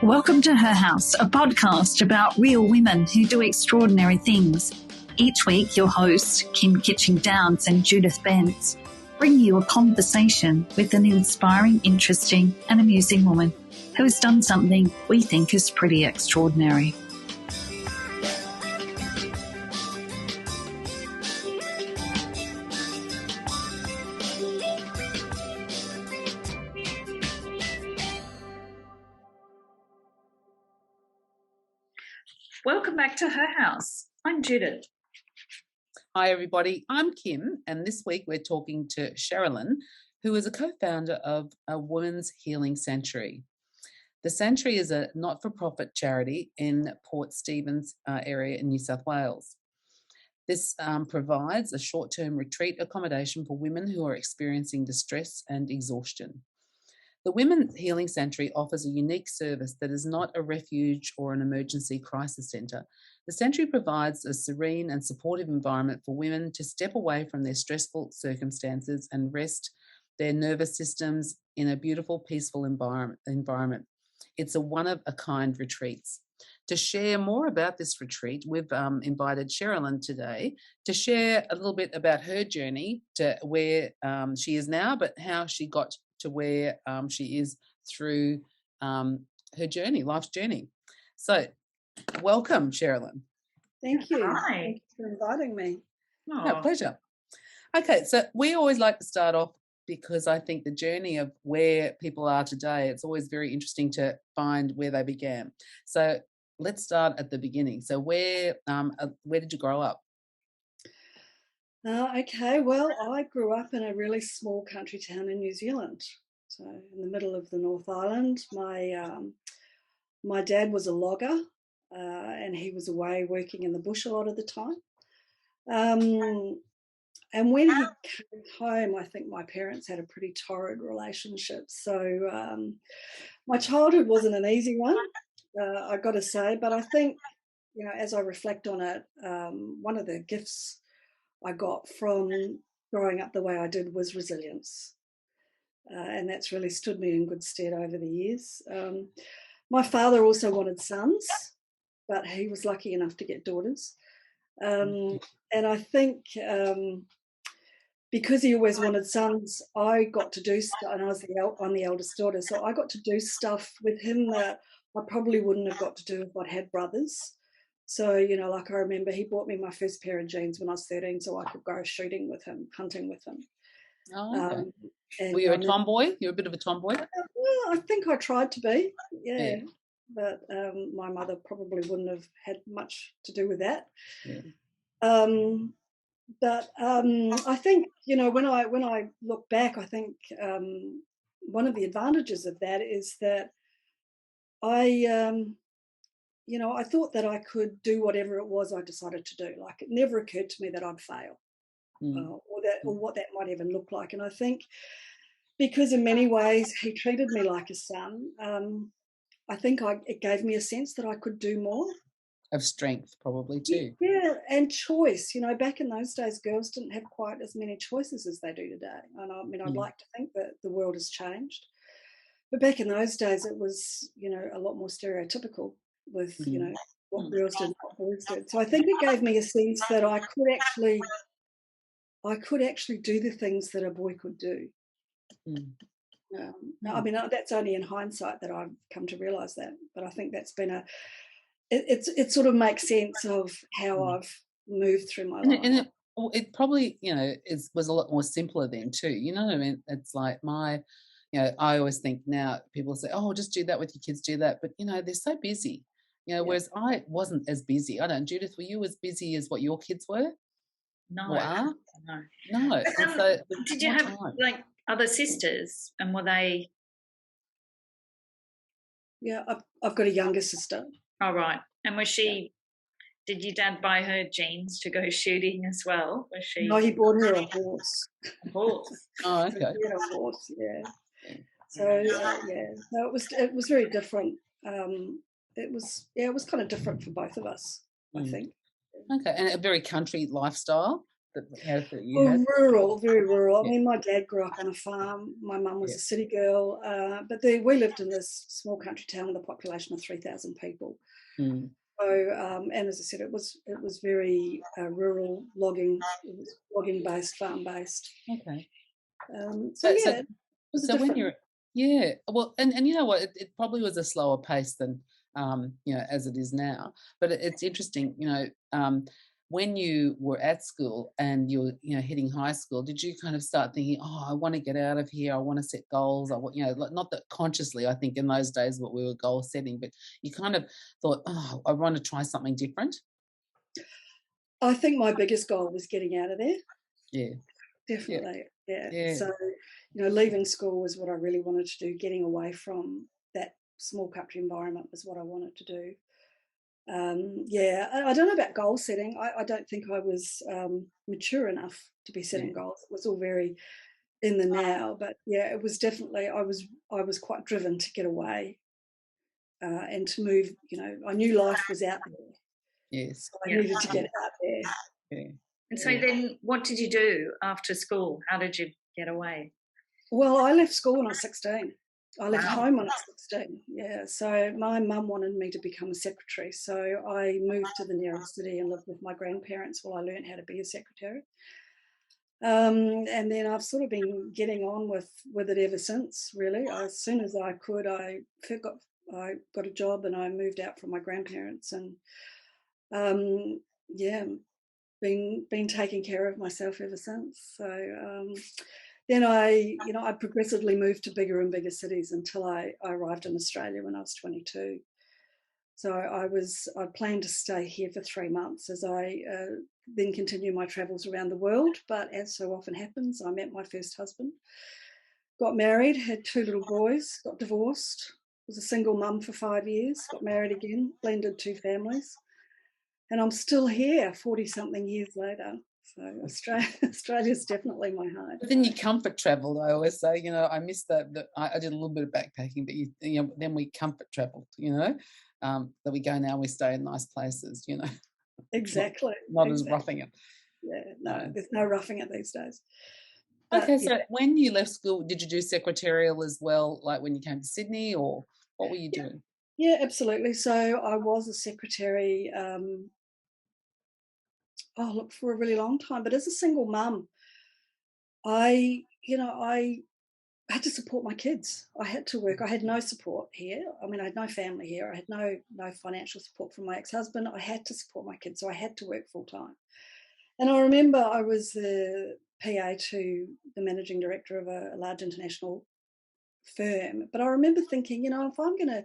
Welcome to Her House, a podcast about real women who do extraordinary things. Each week, your hosts, Kim Kitching-Downs and Judith Benz, bring you a conversation with an inspiring, interesting and amusing woman who has done something we think is pretty extraordinary. Welcome back to Her House. I'm Judith. Hi, everybody. I'm Kim, and this week we're talking to Sharalyn, who is a co-founder of a Women's Healing Sanctuary. The Sanctuary is a not-for-profit charity in Port Stephens area in New South Wales. This provides a short-term retreat accommodation for women who are experiencing distress and exhaustion. The Women's Healing Sanctuary offers a unique service that is not a refuge or an emergency crisis centre. The sanctuary provides a serene and supportive environment for women to step away from their stressful circumstances and rest their nervous systems in a beautiful, peaceful environment. It's a one-of-a-kind retreats. To share more about this retreat, we've invited Sharalyn today to share a little bit about her journey to where she is now, but how she got to where she is through her journey, life's journey. So welcome, Sharalyn. Thank you. Hi. Thank you for inviting me. No, pleasure. Okay, so we always like to start off because I think the journey of where people are today, it's always very interesting to find where they began. So let's start at the beginning. So where did you grow up? Okay, well, I grew up in a really small country town in New Zealand. So in the middle of the North Island. My dad was a logger and he was away working in the bush a lot of the time. And when he came home, I think my parents had a pretty torrid relationship. So my childhood wasn't an easy one, I got to say. But I think, you know, as I reflect on it, one of the gifts I got from growing up the way I did was resilience. And that's really stood me in good stead over the years. My father also wanted sons, but he was lucky enough to get daughters. And I think because he always wanted sons, I got to do stuff, and I'm the eldest daughter, so I got to do stuff with him that I probably wouldn't have got to do if I'd had brothers. So, you know, like I remember he bought me my first pair of jeans when I was 13 so I could go shooting with him, hunting with him. Oh, okay. Were you a tomboy? You were a bit of a tomboy? Well, I think I tried to be, yeah. But my mother probably wouldn't have had much to do with that. Yeah. But I think, you know, when I look back, I think one of the advantages of that is that I thought that I could do whatever it was I decided to do. Like, it never occurred to me that I'd fail or what that might even look like. And I think because in many ways he treated me like a son, I think it gave me a sense that I could do more. Of strength, probably, too. Yeah, and choice. You know, back in those days, girls didn't have quite as many choices as they do today. And I mean, I'd like to think that the world has changed. But back in those days, it was, you know, a lot more stereotypical with, you know, what girls did and what boys did. So I think it gave me a sense that I could actually do the things that a boy could do. I mean, that's only in hindsight that I've come to realise that. But I think that's been it sort of makes sense of how I've moved through my life. And it probably, you know, was a lot more simpler then too. You know what I mean? It's like you know, I always think now people say, oh, just do that with your kids, do that. But, you know, they're so busy, you know, whereas I wasn't as busy. I don't, Judith, were you as busy as what your kids were? No. Or are? No. And so, did you have, like, other sisters, and were they? Yeah, I've got a younger sister. Oh, right. And was she, did your dad buy her jeans to go shooting as well? Was she? No, he bought her a horse. A horse? Oh, okay. He had a horse, yeah. So, so it was very different. It was kind of different for both of us, I think. Okay, and a very country lifestyle. that you Well, had? rural, very rural. I Yeah. mean, my dad grew up on a farm. My mum was Yeah. a city girl, but we lived in this small country town with a population of 3,000 people. Mm. So, and as I said, it was very rural logging. It was logging based, farm based. Okay. So So yeah, it was a so when different. you're well, and you know what, it probably was a slower pace than as it is now. But it's interesting, when you were at school and you're hitting high school, did you kind of start thinking, oh, I want to get out of here, I want to set goals, I want, like, not that consciously, I think in those days what we were goal setting, but you kind of thought, oh, I want to try something different. I think my biggest goal was getting out of there. Yeah. Definitely, yeah. Yeah. So, leaving school was what I really wanted to do. Getting away from that small country environment was what I wanted to do. I don't know about goal setting. I don't think I was mature enough to be setting Yeah. goals. It was all very in the now, but yeah, it was definitely. I was quite driven to get away and to move. I knew life was out there, Yes. so I needed to get out there. Yeah. And so then what did you do after school? How did you get away? Well, I left school when I was 16. I left Wow. home when I was 16. Yeah. So my mum wanted me to become a secretary. So I moved to the nearest city and lived with my grandparents while I learned how to be a secretary. And then I've sort of been getting on with it ever since, really. As soon as I could, I got a job and I moved out from my grandparents and yeah, been taking care of myself ever since. So then I progressively moved to bigger and bigger cities until I arrived in Australia when I was 22. So I planned to stay here for 3 months as I then continue my travels around the world. But as so often happens, I met my first husband, got married, had 2 little boys, got divorced, was a single mum for 5 years, got married again, blended 2 families, and I'm still here 40 something years later. So Australia's definitely my home. But then you comfort traveled. I always say, I missed that. I did a little bit of backpacking, but then we comfort traveled. That we go now, we stay in nice places. Exactly. Not as Exactly. roughing it. Yeah, no, there's no roughing it these days. But, Okay, so when you left school, did you do secretarial as well, like when you came to Sydney, or what were you doing? Yeah, absolutely. So I was a secretary, for a really long time. But as a single mum, I had to support my kids. I had to work. I had no support here. I mean, I had no family here. I had no financial support from my ex-husband. I had to support my kids, so I had to work full time. And I remember I was the PA to the managing director of a large international firm. But I remember thinking, if I'm going to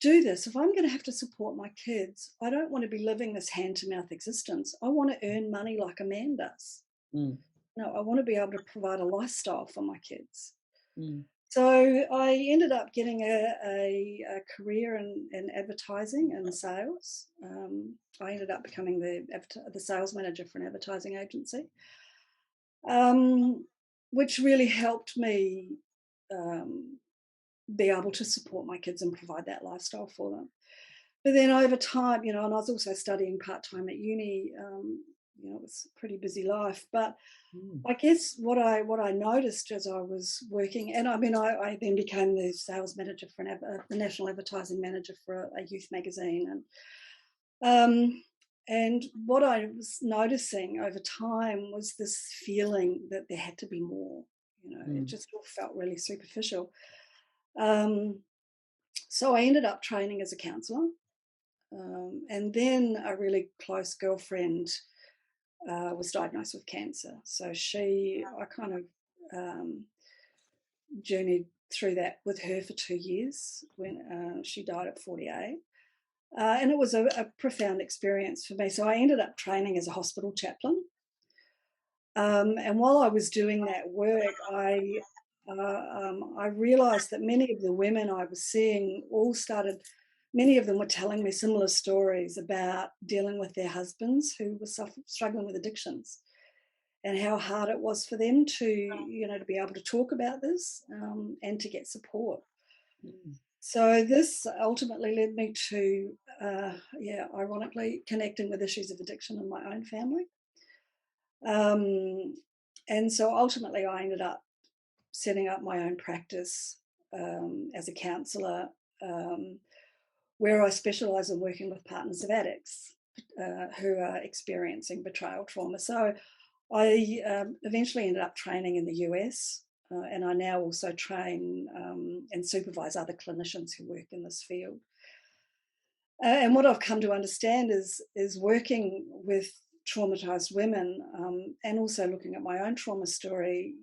do this, if I'm going to have to support my kids, I don't want to be living this hand to mouth existence. I want to earn money like a man does. Mm. I want to be able to provide a lifestyle for my kids. Mm. So I ended up getting a career in advertising and sales. I ended up becoming the sales manager for an advertising agency, which really helped me be able to support my kids and provide that lifestyle for them. But then over time, and I was also studying part-time at uni, it was a pretty busy life. But I guess what I noticed as I was working, and I mean, I then became the sales manager for the national advertising manager for a youth magazine. And what I was noticing over time was this feeling that there had to be more. It just all felt really superficial. So I ended up training as a counsellor. And then a really close girlfriend was diagnosed with cancer. So I kind of journeyed through that with her for 2 years when she died at 48. And it was a profound experience for me. So I ended up training as a hospital chaplain. And while I was doing that work, I realised that many of the women I was seeing many of them were telling me similar stories about dealing with their husbands who were struggling with addictions, and how hard it was for them to be able to talk about this and to get support. So this ultimately led me to, ironically, connecting with issues of addiction in my own family. And so ultimately I ended up setting up my own practice as a counsellor, where I specialise in working with partners of addicts who are experiencing betrayal trauma. So I eventually ended up training in the US, and I now also train and supervise other clinicians who work in this field. And what I've come to understand is working with traumatized women, and also looking at my own trauma story,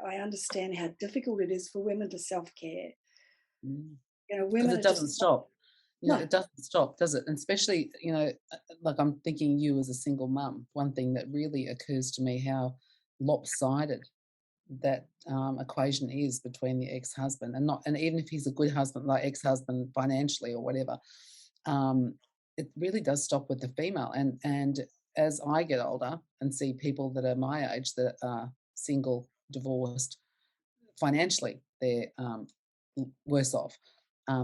I understand how difficult it is for women to self-care. Because it doesn't stop. It doesn't stop, does it? And especially, like I'm thinking you as a single mum, one thing that really occurs to me how lopsided that equation is between the ex-husband and even if he's a good husband, like ex-husband financially or whatever, it really does stop with the female. And as I get older and see people that are my age that are single, divorced, financially they're worse off.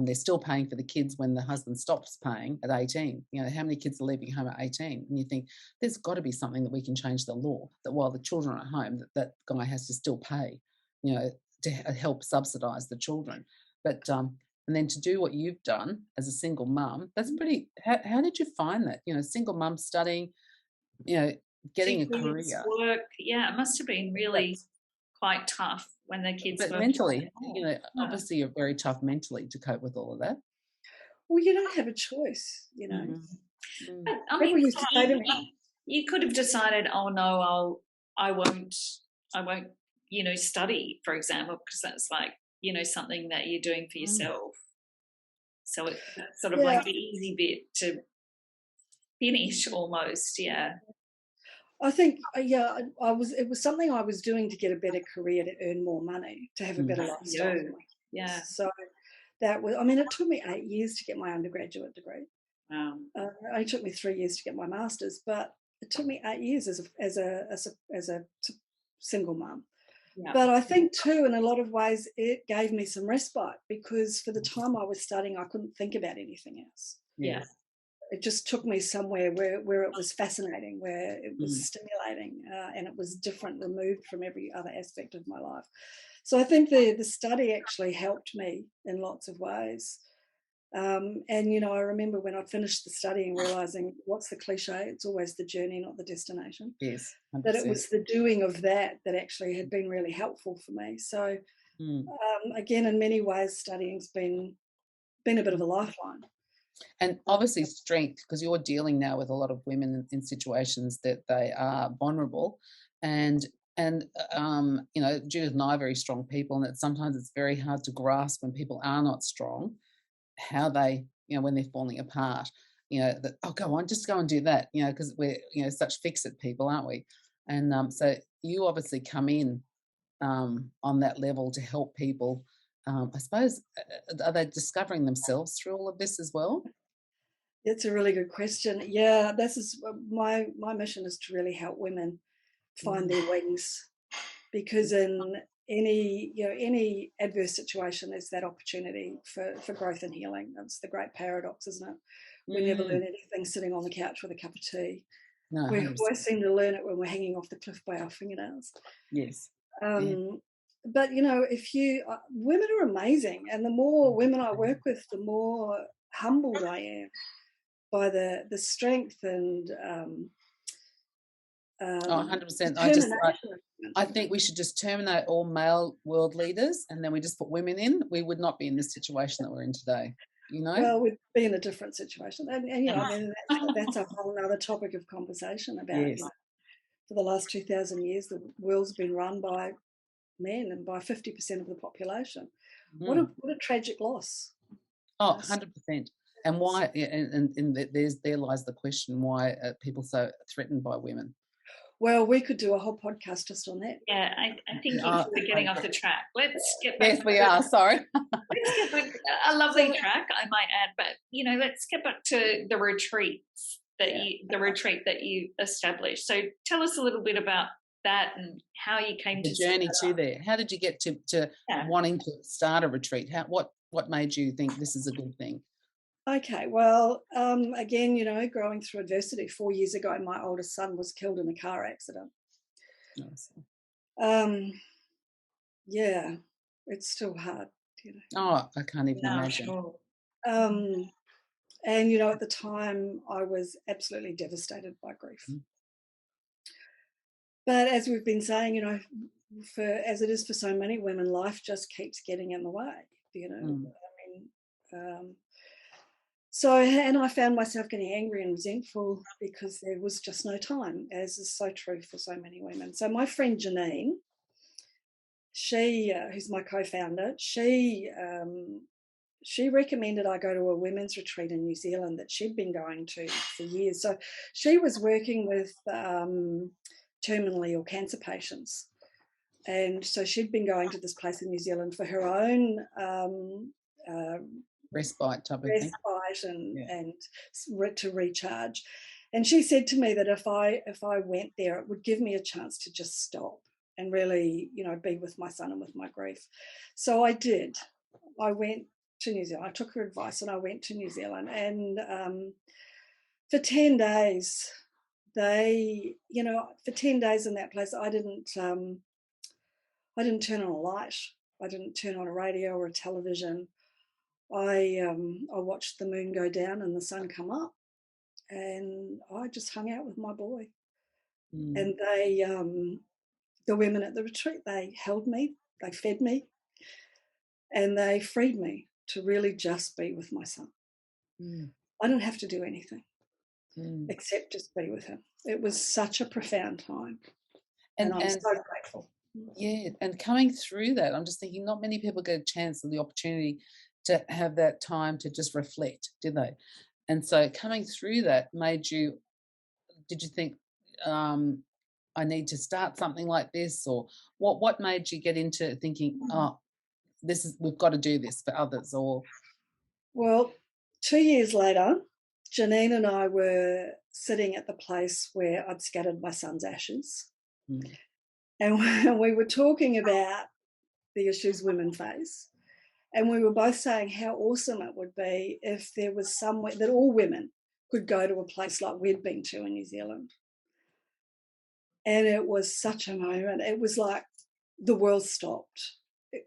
They're still paying for the kids when the husband stops paying at 18. How many kids are leaving home at 18? And you think there's got to be something that we can change the law, that while the children are at home, that guy has to still pay, to help subsidise the children. But and then to do what you've done as a single mum, that's pretty. How did you find that? Single mum studying, getting a career. Work, yeah, it must have been really quite tough when the kids but were mentally, obviously you're very tough mentally to cope with all of that. Well, you don't have a choice, But, I mean, used to say to me, you could have decided, oh no, I won't, study, for example, because that's like, something that you're doing for yourself. So it's sort of like the easy bit to finish almost, yeah. I think, it was something I was doing to get a better career, to earn more money, to have a better lifestyle. Yeah. So that was, it took me 8 years to get my undergraduate degree. Wow. It only took me 3 years to get my master's, but it took me 8 years as a single mum. Yeah. But I think too, in a lot of ways, it gave me some respite, because for the time I was studying, I couldn't think about anything else. Yeah. It just took me somewhere where it was fascinating, where it was stimulating, and it was different, removed from every other aspect of my life. So I think the study actually helped me in lots of ways. And, I remember when I finished the study and realising, what's the cliche? It's always the journey, not the destination. Yes, 100%. That it was the doing of that actually had been really helpful for me. So, again, in many ways, studying's been a bit of a lifeline. And obviously strength, because you're dealing now with a lot of women in situations that they are vulnerable. And Judith and I are very strong people, and sometimes it's very hard to grasp when people are not strong, how they, when they're falling apart, that, oh, go on, just go and do that, because we're, such fix-it people, aren't we? And so you obviously come in on that level to help people. I suppose, are they discovering themselves through all of this as well? That's a really good question. Yeah, this is my mission, is to really help women find their wings, because in any adverse situation, there's that opportunity for growth and healing. That's the great paradox, isn't it? We never learn anything sitting on the couch with a cup of tea. No, we always seem to learn it when we're hanging off the cliff by our fingernails. Yes. But if women are amazing, and the more women I work with, the more humbled I am by the strength and 100%. I think we should just terminate all male world leaders, and then we just put women in. We would not be in this situation that we're in today. Well, we'd be in a different situation, and that's a whole other topic of conversation about. For the last 2,000 years, the world's been run by men and by 50% of the population. What a tragic loss. Oh, 100%. And why? And there lies the question: why are people so threatened by women? Well, we could do a whole podcast just on that. Yeah, I think we're getting off the track. Let's get back. Yes, we are. Sorry. Let's get back. A lovely track, I might add. But let's get back to the retreats the retreat that you established. So tell us a little bit about that and how you came to the journey to there. How did you get to wanting to start a retreat? What made you think this is a good thing? Okay, well, again, growing through adversity. 4 years ago, my oldest son was killed in a car accident. Yeah, it's still hard, you know. Oh, I can't even imagine. Sure. And, you know, at the time I was absolutely devastated by grief. But as we've been saying, you know, as it is for so many women, life just keeps getting in the way, you know. I mean, and I found myself getting angry and resentful because there was just no time, as is so true for so many women. So my friend Janine, she, who's my co-founder, she recommended I go to a women's retreat in New Zealand that she'd been going to for years. So she was working with terminally ill cancer patients. And so she'd been going to this place in New Zealand for her own respite type of thing. And to recharge. And she said to me that if I went there, it would give me a chance to just stop and really, you know, be with my son and with my grief. So I did. I went to New Zealand. I took her advice and I went to New Zealand. And for 10 days, for 10 days in that place, I didn't turn on a light. I didn't turn on a radio or a television. I watched the moon go down and the sun come up, and I just hung out with my boy. And they, the women at the retreat, they held me, they fed me, and they freed me to really just be with my son. I didn't have to do anything except just be with him. It was such a profound time, and I'm so grateful. Yeah, and coming through that, I'm just thinking not many people get a chance or the opportunity to have that time to just reflect, did they? And so coming through that did you think, I need to start something like this? Or what made you get into thinking, we've got to do this for others? Or well, 2 years later, Janine and I were sitting at the place where I'd scattered my son's ashes. And we were talking about the issues women face. And we were both saying how awesome it would be if there was somewhere that all women could go to a place like we'd been to in New Zealand. And it was such a moment. It was like the world stopped.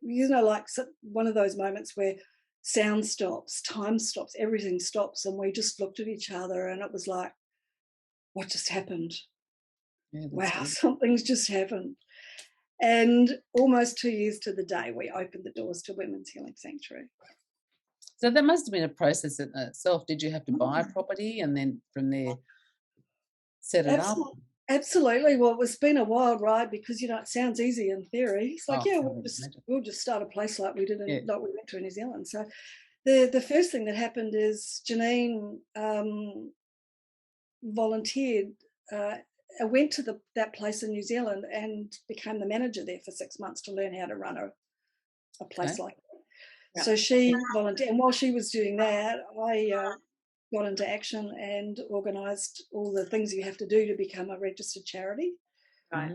You know, like one of those moments where sound stops, time stops, everything stops. And we just looked at each other and it was like, what just happened? Yeah, wow, something's just happened. And almost 2 years to the day, we opened the doors to Women's Healing Sanctuary. So that must have been a process in itself. Did you have to buy a property and then from there set it up? Absolutely. Well, it's been a wild ride because, you know, it sounds easy in theory. It's like, we'll just start a place like we did like we went to in New Zealand. So the first thing that happened is Janine volunteered. I went to that place in New Zealand and became the manager there for 6 months to learn how to run a place like that. Yeah. So she volunteered, and while she was doing that, I got into action and organised all the things you have to do to become a registered charity. Right.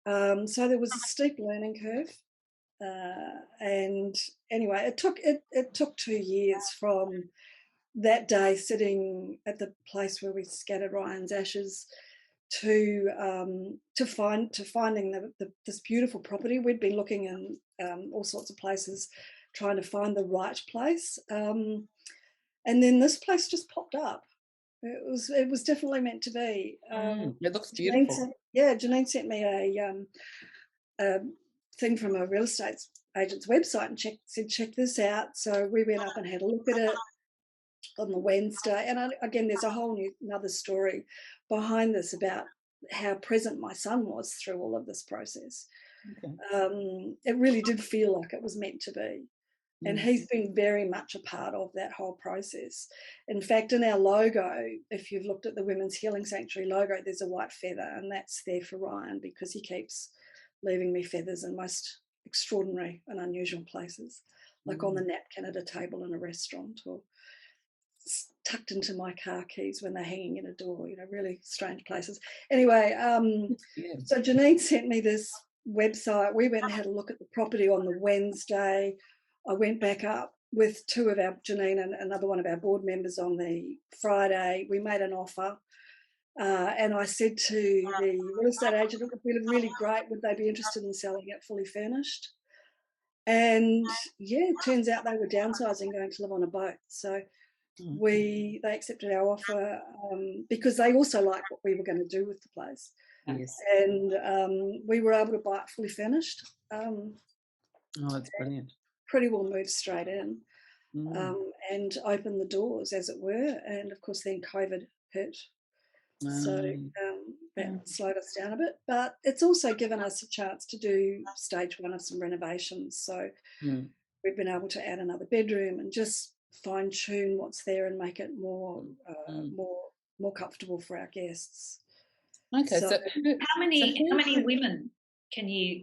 So there was a steep learning curve, and anyway, it took 2 years from that day sitting at the place where we scattered Ryan's ashes to finding this beautiful property. We'd been looking in all sorts of places, trying to find the right place, and then this place just popped up. It was definitely meant to be. It looks beautiful. Janine sent me a thing from a real estate agent's website and said check this out. So we went up and had a look at it on the Wednesday, and again, there's a whole another story behind this about how present my son was through all of this process. Okay. It really did feel like it was meant to be, and he's been very much a part of that whole process. In fact, in our logo, if you've looked at the Women's Healing Sanctuary logo, there's a white feather, and that's there for Ryan because he keeps leaving me feathers in most extraordinary and unusual places, like on the napkin at a table in a restaurant, or tucked into my car keys when they're hanging in a door, you know, really strange places. Anyway, so Janine sent me this website. We went and had a look at the property on the Wednesday. I went back up with Janine and another one of our board members on the Friday. We made an offer, And I said to the real estate agent, it would be really great. Would they be interested in selling it fully furnished? And yeah, it turns out they were downsizing, going to live on a boat. So they accepted our offer because they also liked what we were going to do with the place. Yes. And we were able to buy it fully furnished. Oh, that's brilliant. Pretty well moved straight in and opened the doors, as it were. And of course, then COVID hit. So that slowed us down a bit. But it's also given us a chance to do stage one of some renovations. So we've been able to add another bedroom and just fine tune what's there and make it more comfortable for our guests. Okay, so how many women can you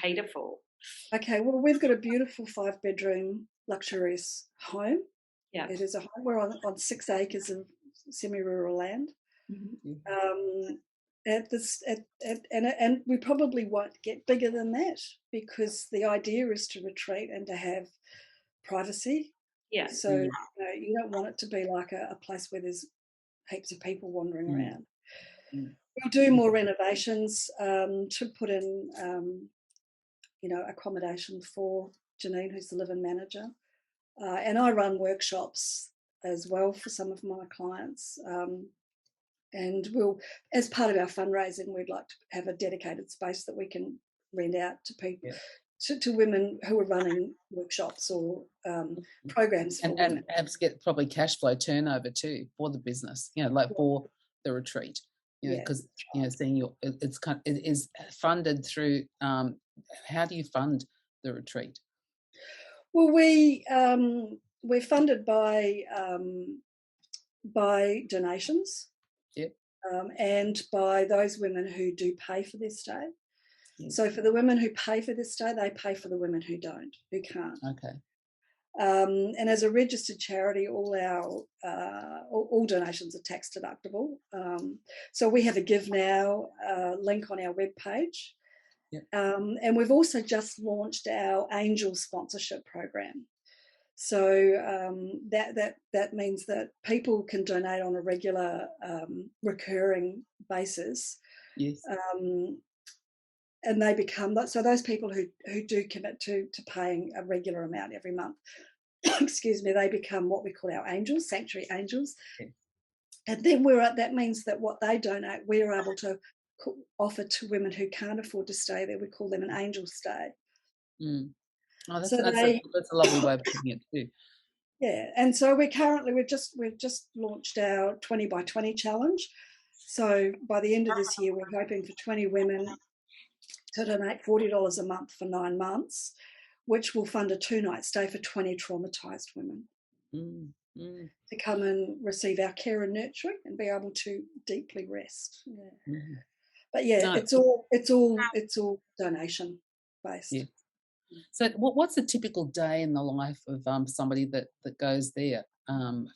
cater for? Okay, well, we've got a beautiful 5-bedroom luxurious home. Yeah, it is a home. We're on 6 acres of semi-rural land. And we probably won't get bigger than that, because the idea is to retreat and to have privacy. Yeah. So you don't want it to be like a place where there's heaps of people wandering around. We'll do more renovations to put in, accommodation for Janine, who's the live-in manager, and I run workshops as well for some of my clients. And we'll, as part of our fundraising, we'd like to have a dedicated space that we can rent out to people, to women who are running workshops or programs for women. And perhaps get probably cash flow turnover too for the business, like for the retreat, because seeing it is funded through. How do you fund the retreat? Well, we're funded by donations. Yep. And by those women who do pay for their stay. Yes. So for the women who pay for their stay, they pay for the women who can't. Okay. And as a registered charity, all our donations are tax deductible. So we have a Give Now link on our webpage. Yep. And we've also just launched our Angel sponsorship program. So that means that people can donate on a regular, recurring basis. Yes. And they become, so those people who do commit to paying a regular amount every month, excuse me, they become what we call our angels, sanctuary angels. Okay. And then that means that what they donate, we're able to offer to women who can't afford to stay there. We call them an angel stay. Oh, that's a lovely way of putting it too. Yeah, and so we've just launched our 20 by 20 challenge. So by the end of this year, we're hoping for 20 women to donate $40 a month for 9 months, which will fund a 2-night stay for 20 traumatised women to come and receive our care and nurturing and be able to deeply rest. Yeah. But it's all donation based. Yeah. So what's a typical day in the life of somebody that goes there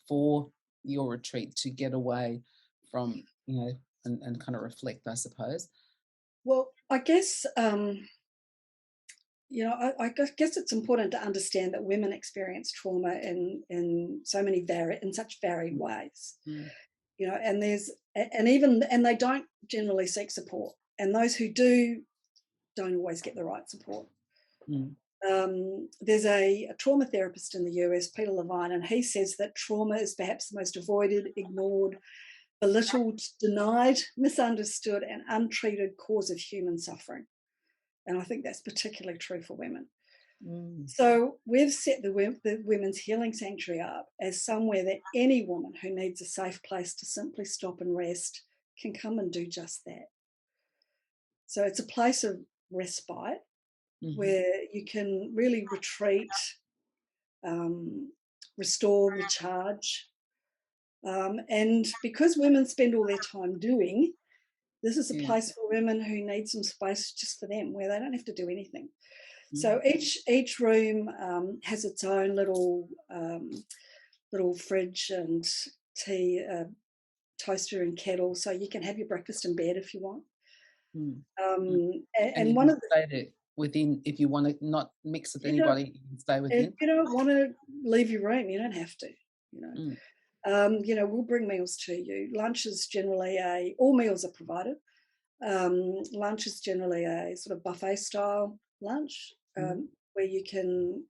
for your retreat to get away from, and kind of reflect, I suppose? Well, I guess, I guess it's important to understand that women experience trauma in so many such varied ways. And and they don't generally seek support, and those who do don't always get the right support. There's a trauma therapist in the US, Peter Levine, and he says that trauma is perhaps the most avoided, ignored, belittled, denied, misunderstood, and untreated cause of human suffering. And I think that's particularly true for women. So we've set the Women's Healing Sanctuary up as somewhere that any woman who needs a safe place to simply stop and rest can come and do just that. So it's a place of respite where you can really retreat, restore, recharge. And because women spend all their time doing, this is a place for women who need some space just for them, where they don't have to do anything. So each room has its own little fridge and tea, toaster and kettle, so you can have your breakfast in bed if you want. And one of the within, if you want to not mix with anybody, you can stay within. If you don't want to leave your room, you don't have to. We'll bring meals to you. Lunch is generally all meals are provided. Lunch is generally a sort of buffet style lunch, where you can,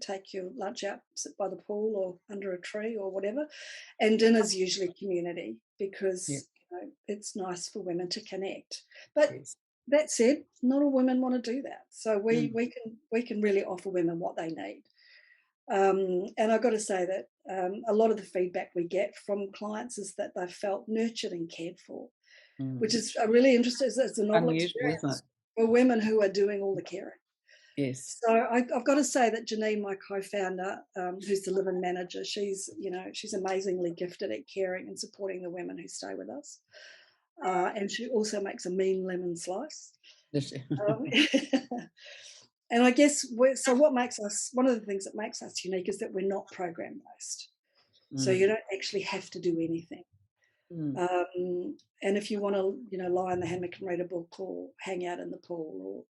take your lunch out, sit by the pool or under a tree or whatever. And dinner's usually community because it's nice for women to connect. But that said, not all women want to do that. So we can really offer women what they need. And I've got to say that a lot of the feedback we get from clients is that they've felt nurtured and cared for, which is a really interesting. It's a novel experience for women who are doing all the caring. Yes. So I've got to say that Janine, my co-founder, who's the live-in manager, she's amazingly gifted at caring and supporting the women who stay with us. And she also makes a mean lemon slice. And I guess what makes us, one of the things that makes us unique is that we're not program based. So you don't actually have to do anything. And if you want to, lie in the hammock and read a book or hang out in the pool or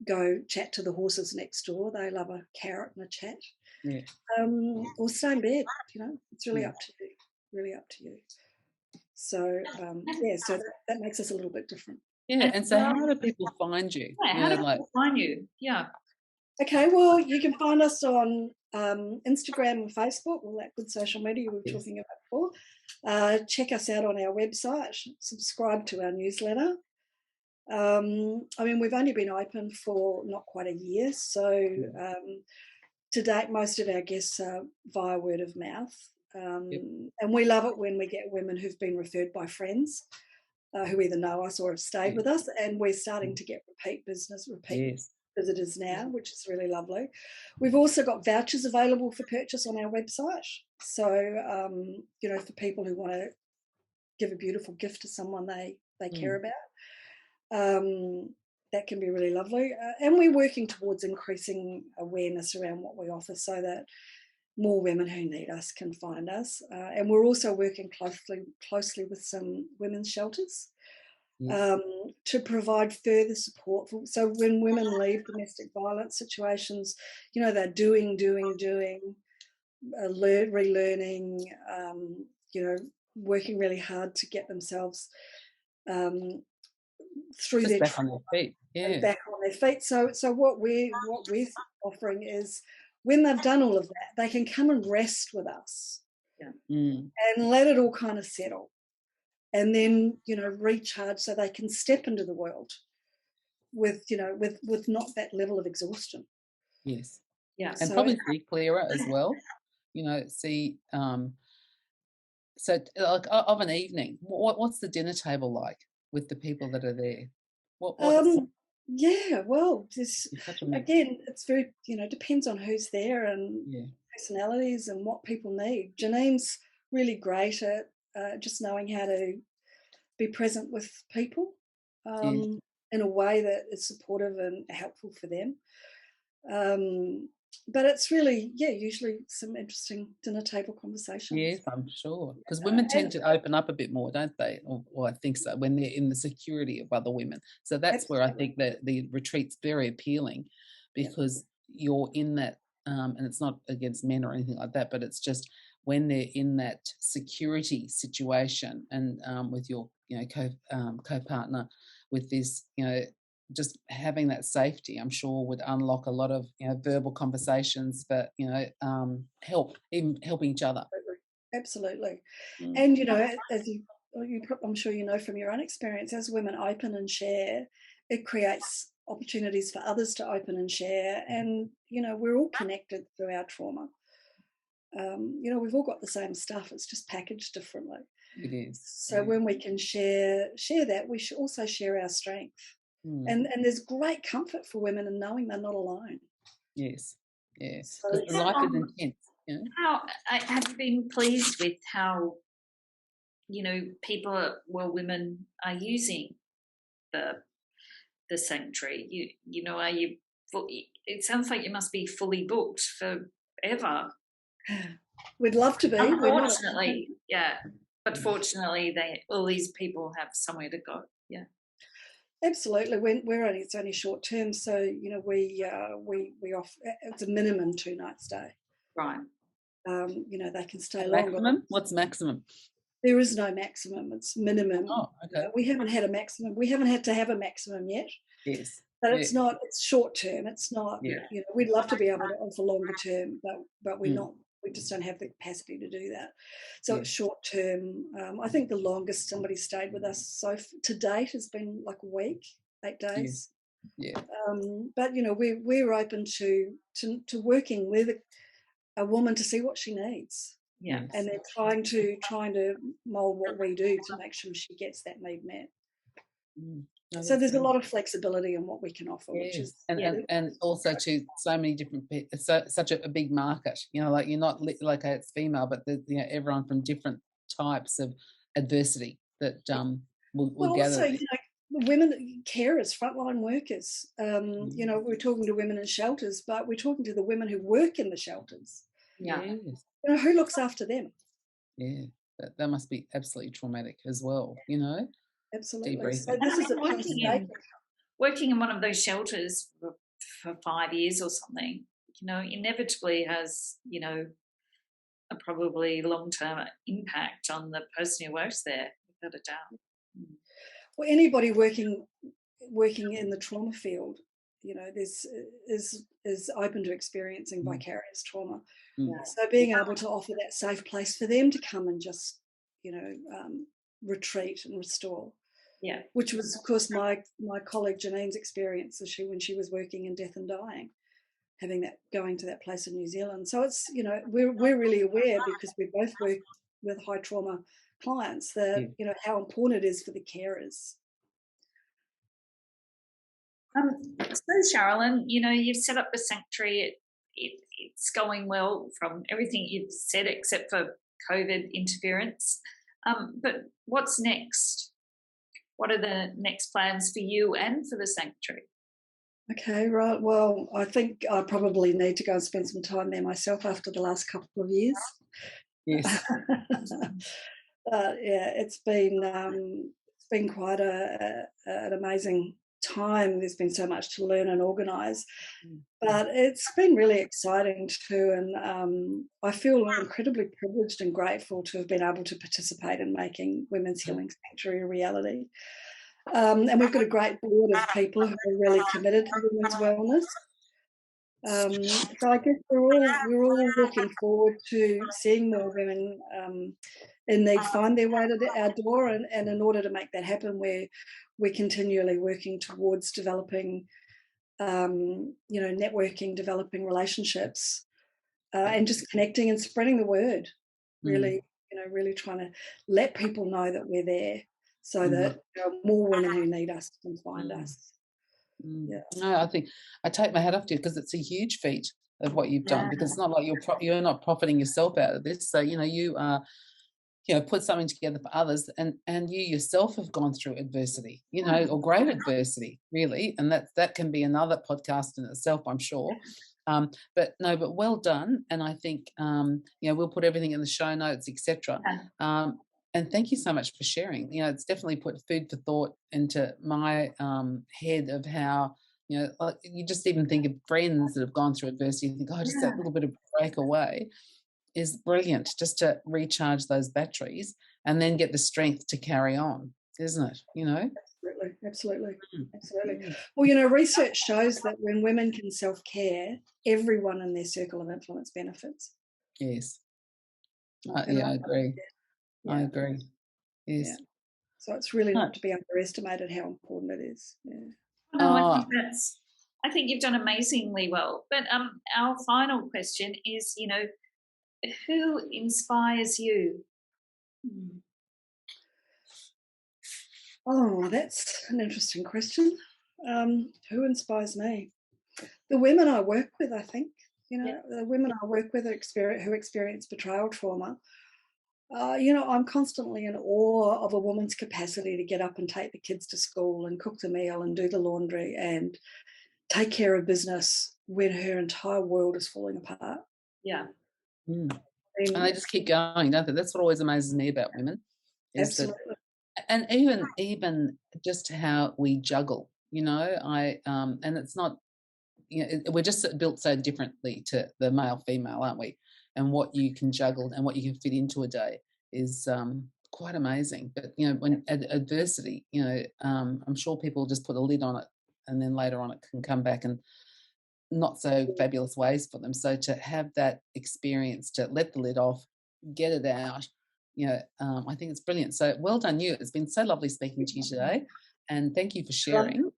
go chat to the horses next door, they love a carrot and a chat. Yeah. Or stay in bed, it's really up to you. Really up to you. So so that makes us a little bit different. Yeah, and so how do people find you? Yeah, how do people find you? Yeah. Okay, well, you can find us on Instagram and Facebook, all that good social media we were talking about before. Check us out on our website, subscribe to our newsletter. We've only been open for not quite a year, so to date, most of our guests are via word of mouth. And we love it when we get women who've been referred by friends who either know us or have stayed with us, and we're starting to get repeat visitors now, which is really lovely. We've also got vouchers available for purchase on our website. So, for people who want to give a beautiful gift to someone they care about, that can be really lovely. And we're working towards increasing awareness around what we offer so that more women who need us can find us. And we're also working closely with some women's shelters to provide further support. So when women leave domestic violence situations, they're doing, relearning, working really hard to get themselves through their back on their feet. Yeah. Back on their feet. So what we're offering is, when they've done all of that, they can come and rest with us and let it all kind of settle, and then recharge so they can step into the world with not that level of exhaustion. Yes. Yeah. And probably see clearer as well. See. So, like, of an evening, what's the dinner table like with the people that are there? Yeah, well, again, it's very, depends on who's there and personalities and what people need. Janine's really great at just knowing how to be present with people in a way that is supportive and helpful for them. But it's really, usually some interesting dinner table conversations. Yes, I'm sure. Because women tend to open up a bit more, don't they? Or I think so, when they're in the security of other women. So that's where I think that the retreat's very appealing, because you're in that, and it's not against men or anything like that, but it's just when they're in that security situation and with your, co-partner with this, just having that safety, I'm sure, would unlock a lot of verbal conversations, but help each other. Absolutely. And as I'm sure from your own experience, as women open and share, it creates opportunities for others to open and share, and we're all connected through our trauma. We've all got the same stuff, it's just packaged differently. It is. So when we can share that, we should also share our strength. And there's great comfort for women in knowing they're not alone. Yes, yes. So because life is intense. How have you been pleased with how women are using the sanctuary? Are you? It sounds like you must be fully booked forever. We'd love to be. Unfortunately, but fortunately, all these people have somewhere to go. Yeah. Absolutely. It's only short term, so we offer, it's a minimum 2 night stay. Right. they can stay longer. Maximum? What's maximum? There is no maximum. It's minimum. Oh, okay. We haven't had a maximum. We haven't had to have a maximum yet. Yes. But it's not. It's short term. It's not. Yeah. We'd love to be able to offer longer term, but we're not. We just don't have the capacity to do that. So it's short term. I think the longest somebody stayed with us to date has been like a week, 8 days. Yeah. But we're open to working with a woman to see what she needs. Yeah. And then trying to mould what we do to make sure she gets that need met. No, so there's a lot of flexibility in what we can offer, which is and also to so many different people. It's such a big market. Like you're not like it's female, but everyone from different types of adversity that will gather. Also, women carers, frontline workers. We're talking to women in shelters, but we're talking to the women who work in the shelters. Yeah. Yes. Who looks after them? Yeah, that must be absolutely traumatic as well. Absolutely. So this is working in one of those shelters for 5 years or something, inevitably has, a probably long-term impact on the person who works there, without a doubt. Well, anybody working in the trauma field, is open to experiencing vicarious trauma. So being able to offer that safe place for them to come and just, retreat and restore. Yeah. Which was, of course, my colleague Janine's experience when she was working in death and dying, going to that place in New Zealand. So it's, we're really aware, because we both work with high trauma clients, that, how important it is for the carers. So Sharalyn, you've set up the sanctuary. It's going well from everything you've said, except for COVID interference. But what's next? What are the next plans for you and for the sanctuary? Okay, right. Well, I think I probably need to go and spend some time there myself after the last couple of years. Yes. It's been quite an amazing time. There's been so much to learn and organise, but it's been really exciting too, and I feel incredibly privileged and grateful to have been able to participate in making Women's Healing Sanctuary a reality. And we've got a great board of people who are really committed to women's wellness. So I guess we're all looking forward to seeing more women in need find their way to our door, and in order to make that happen, we're continually working towards developing, networking, developing relationships, and just connecting and spreading the word. Really, really trying to let people know that we're there, so that more women who need us can find us. Yeah. No, I think I take my hat off to you, because it's a huge feat of what you've done, because it's not like you're not profiting yourself out of this. So you are, put something together for others, and you yourself have gone through adversity, or great adversity, really, and that can be another podcast in itself, I'm sure. But well done, and I think we'll put everything in the show notes, etc. And thank you so much for sharing. It's definitely put food for thought into my head of how, like you just even think of friends that have gone through adversity, you think, just that little bit of break away is brilliant, just to recharge those batteries and then get the strength to carry on, isn't it? Absolutely. Well, research shows that when women can self-care, everyone in their circle of influence benefits. Yes. I agree. I agree. Yes. Yeah. So it's really not to be underestimated how important it is. Yeah. No, I think you've done amazingly well. But our final question is, who inspires you? Oh, that's an interesting question. Who inspires me? The women I work with, I think. The women I work with who experience betrayal trauma. I'm constantly in awe of a woman's capacity to get up and take the kids to school and cook the meal and do the laundry and take care of business when her entire world is falling apart. Yeah. And they just keep going, don't they? That's what always amazes me about women. Absolutely. And even just how we juggle, and it's not, we're just built so differently to the male-female, aren't we? and what you can juggle and what you can fit into a day is quite amazing. But, you know, when adversity, you know, I'm sure people just put a lid on it, and then later on it can come back in not so fabulous ways for them. So to have that experience, to let the lid off, get it out, you know, I think it's brilliant. So well done you. It's been so lovely speaking to you today, and thank you for sharing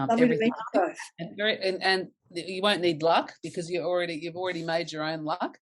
everything. And you won't need luck, because you've already made your own luck.